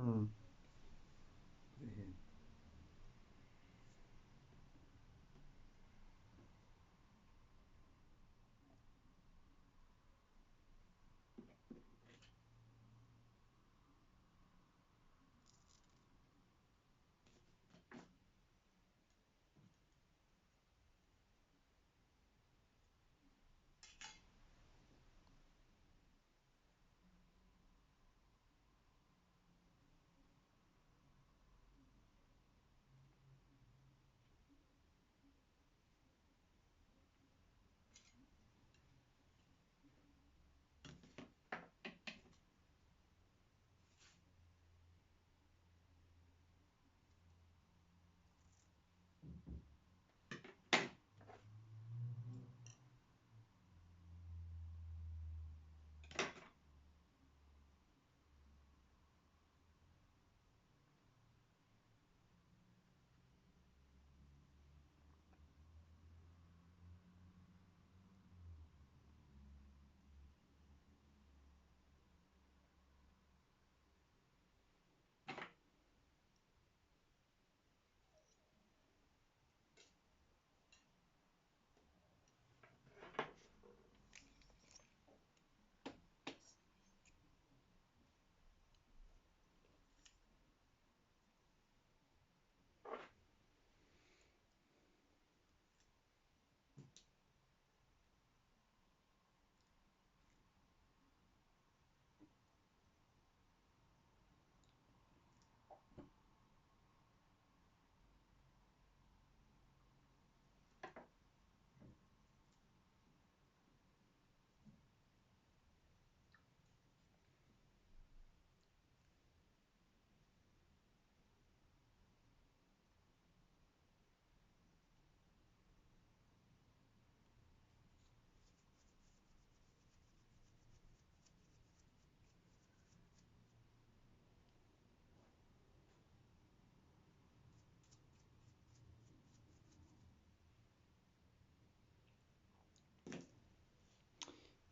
Hmm. Put it here.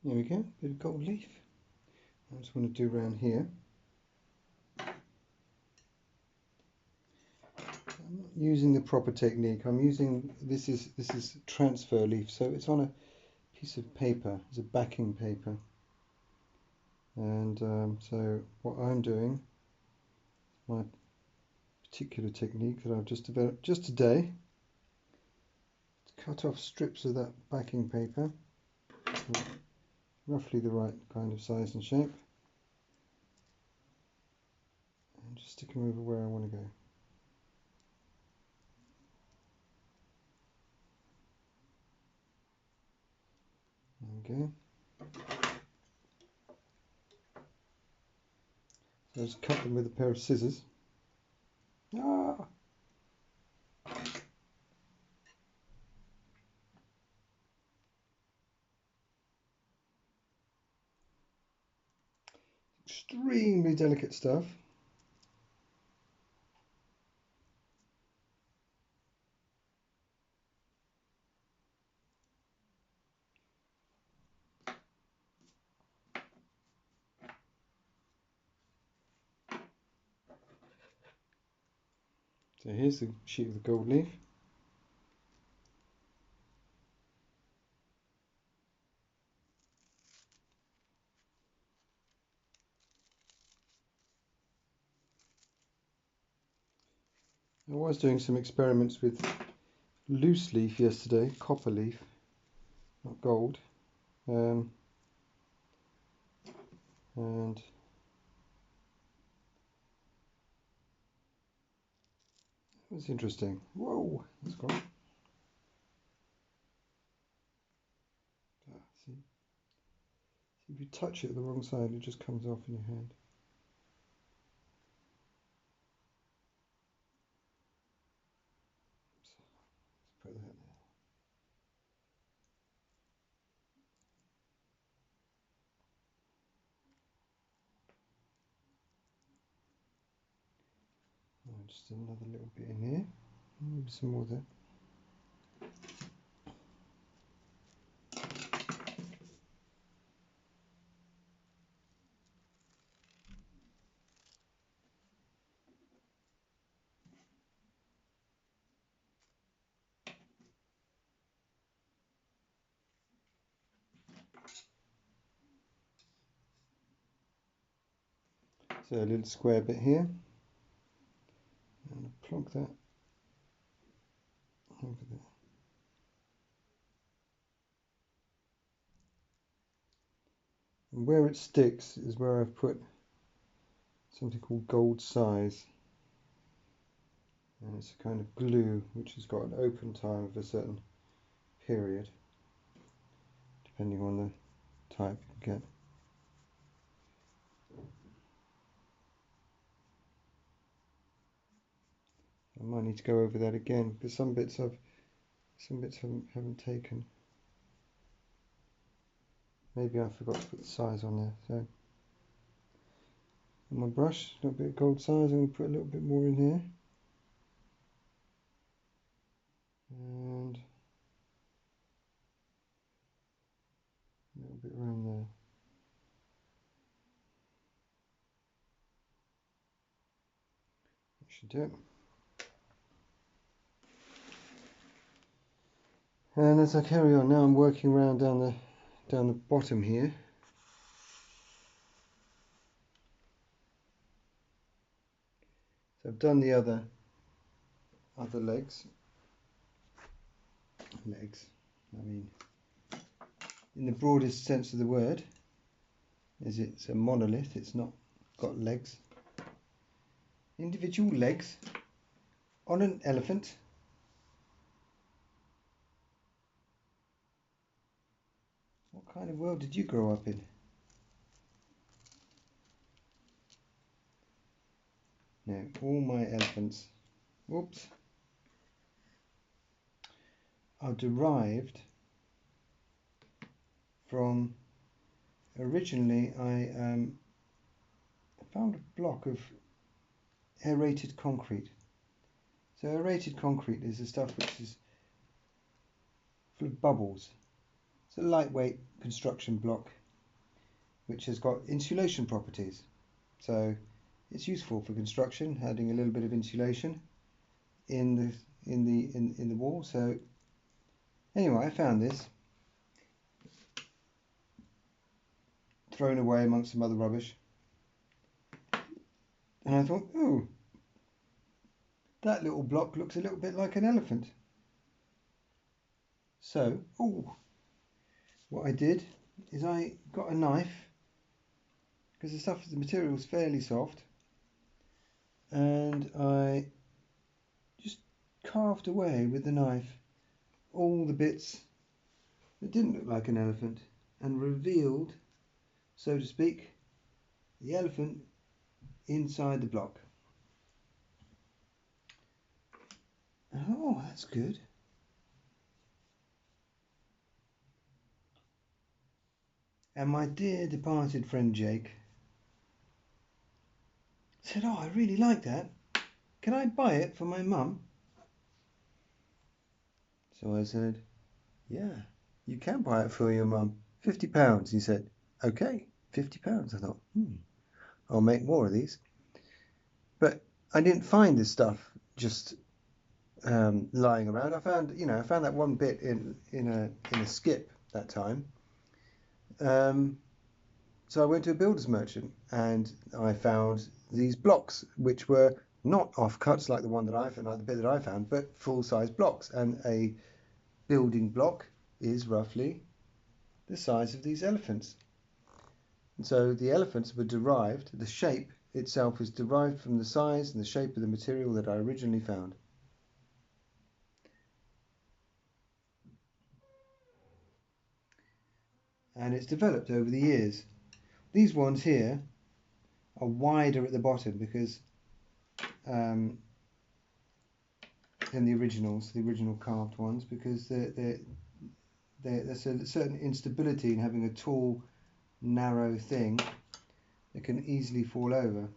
There we go, bit of gold leaf. I just want to do around here. I'm not using the proper technique. I'm using this is transfer leaf, so it's on a piece of paper. It's a backing paper, and so what I'm doing, my particular technique that I've just developed just today, to cut off strips of that backing paper, roughly the right kind of size and shape, and just stick them over where I want to go. There we go. So I just cut them with a pair of scissors. Ah! Extremely delicate stuff. So here's the sheet of the gold leaf. I was doing some experiments with loose leaf yesterday, copper leaf, not gold, and it was interesting. Whoa, that's gone. Ah, see, if you touch it the wrong side, it just comes off in your hand. Oops. Let's put that there. Just another little bit in here. Maybe some more there. So a little square bit here, and plonk that over there. And where it sticks is where I've put something called gold size, and it's a kind of glue which has got an open time of a certain period, depending on the type you get. I might need to go over that again because some bits haven't taken. Maybe I forgot to put the size on there. So on my brush, a little bit of gold size. I'm going to put a little bit more in here, and a little bit around there. That should do it. And as I carry on now, I'm working around down the bottom here. So I've done the other legs. I mean, in the broadest sense of the word, is it's a monolith. It's not got legs. Individual legs on an elephant. What kind of world did you grow up in? No, all my elephants, whoops, are derived from, originally I found a block of aerated concrete. So aerated concrete is the stuff which is full of bubbles. It's a lightweight construction block which has got insulation properties. So it's useful for construction, adding a little bit of insulation in the wall. So anyway, I found this thrown away amongst some other rubbish, and I thought, oh, that little block looks a little bit like an elephant. So, what I did is I got a knife, because the material is fairly soft, and I just carved away with the knife all the bits that didn't look like an elephant, and revealed, so to speak, the elephant inside the block. Oh, that's good. And my dear departed friend Jake said, oh, I really like that. Can I buy it for my mum? So I said, yeah, you can buy it for your mum. £50. He said, okay, £50. I thought, I'll make more of these. But I didn't find this stuff just lying around. I found that one bit in a skip that time. So I went to a builder's merchant and I found these blocks, which were not offcuts like the one that I found, like the bit that I found, but full-size blocks. And a building block is roughly the size of these elephants. And so the elephants were derived, the shape itself was derived from the size and the shape of the material that I originally found. And it's developed over the years. These ones here are wider at the bottom because than the original carved ones, because there's a certain instability in having a tall, narrow thing that can easily fall over.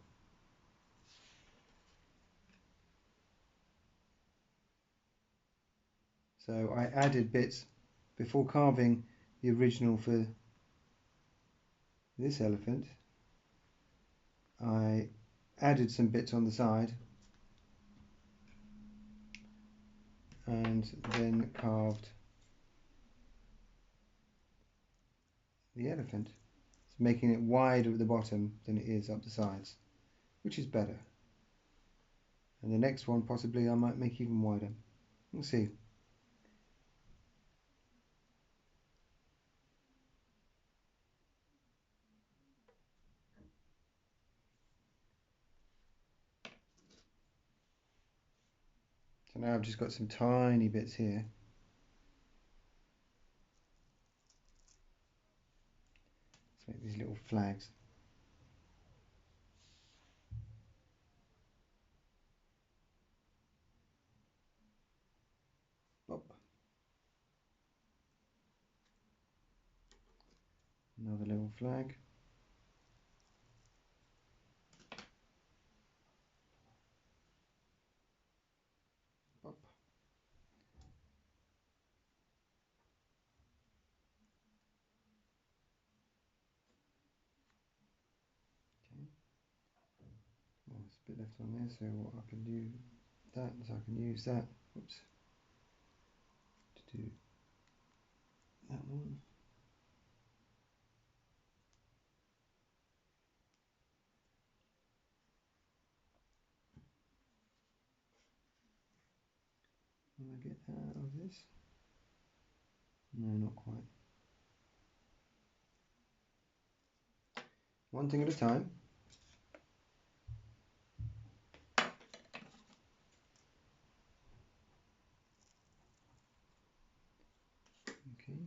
So I added bits before carving the original for this elephant. I added some bits on the side and then carved the elephant, making it wider at the bottom than it is up the sides. which is better. And the next one possibly I might make even wider. We'll see. So now I've just got some tiny bits here. Let's make these little flags. Bop. Another little flag. Bop. Okay. Well, there's a bit left on there, so what I can do that is I can use that. Oops. To do that one. Will I get out of this? No, not quite. One thing at a time. Okay.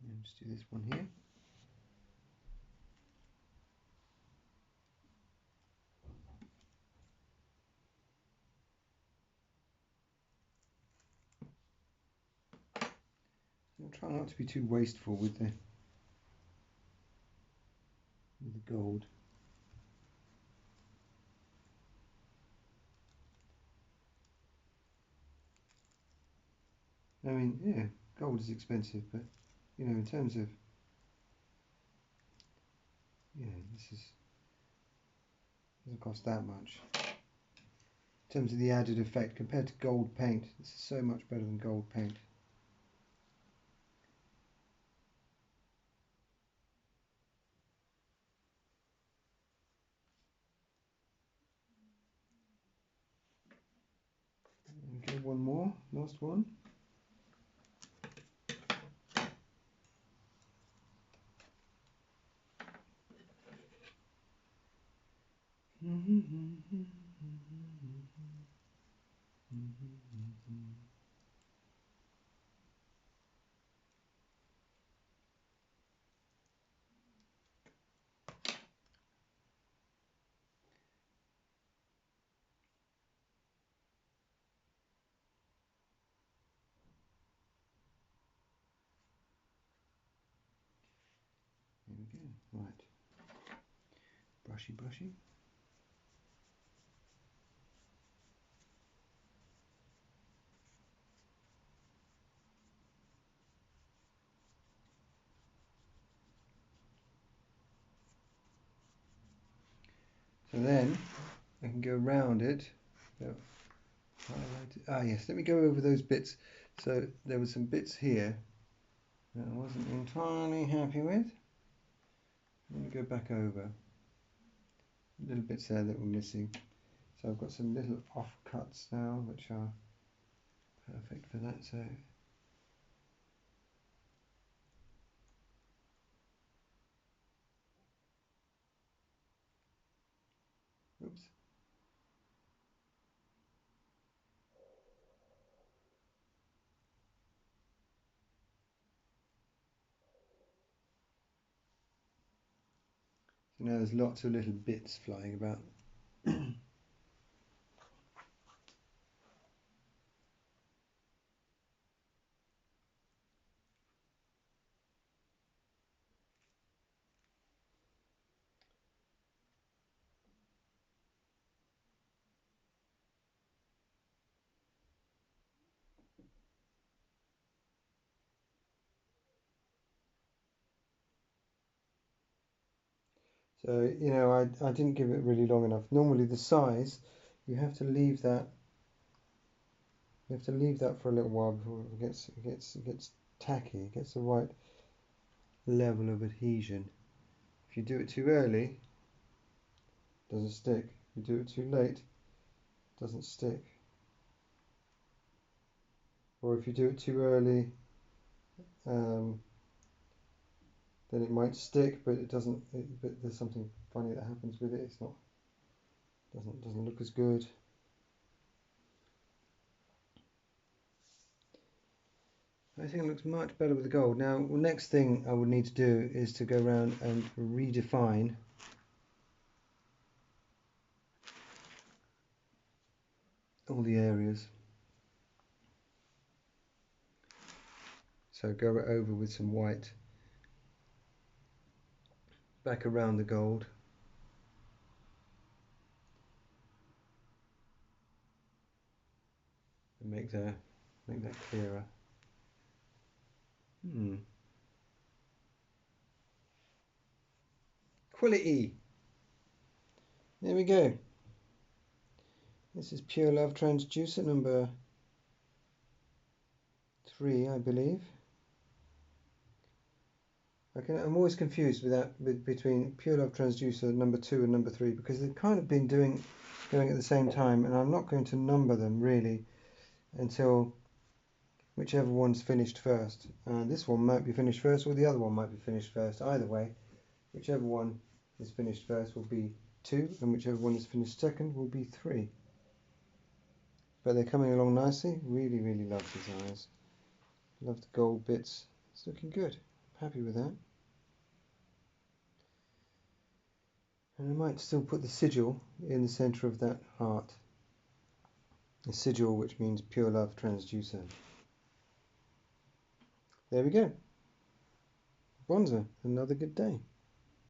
And just do this one here. I'll try not to be too wasteful with the gold. I mean, yeah, gold is expensive, but you know, in terms of this doesn't cost that much. In terms of the added effect compared to gold paint, this is so much better than gold paint. Okay, one more, last one. There we go. Right. Brushy, brushy. So then I can go around it. So, yes, let me go over those bits. So there were some bits here that I wasn't entirely happy with. Let me go back over. Little bits there that were missing. So I've got some little offcuts now which are perfect for that. So oops. So now there's lots of little bits flying about. So, you know, I didn't give it really long enough. Normally the size, you have to leave that for a little while before it gets tacky, it gets the right level of adhesion. If you do it too early, it doesn't stick. If you do it too late, it doesn't stick. Or if you do it too early, then it might stick, but it doesn't. But there's something funny that happens with it. It's not doesn't look as good. I think it looks much better with the gold. Now, the next thing I would need to do is to go around and redefine all the areas. So go over with some white back around the gold. And make that clearer. Quality. There we go. This is Pure Love transducer number 3, I believe. I'm always confused between Pure Love transducer number 2 and number 3 because they've kind of been going at the same time, and I'm not going to number them really until whichever one's finished first. This one might be finished first, or the other one might be finished first. Either way, whichever one is finished first will be 2, and whichever one is finished second will be 3. But they're coming along nicely. Really, really love these eyes. Love the gold bits. It's looking good. I'm happy with that. And I might still put the sigil in the centre of that heart. The sigil, which means Pure Love transducer. There we go. Bronzer, another good day.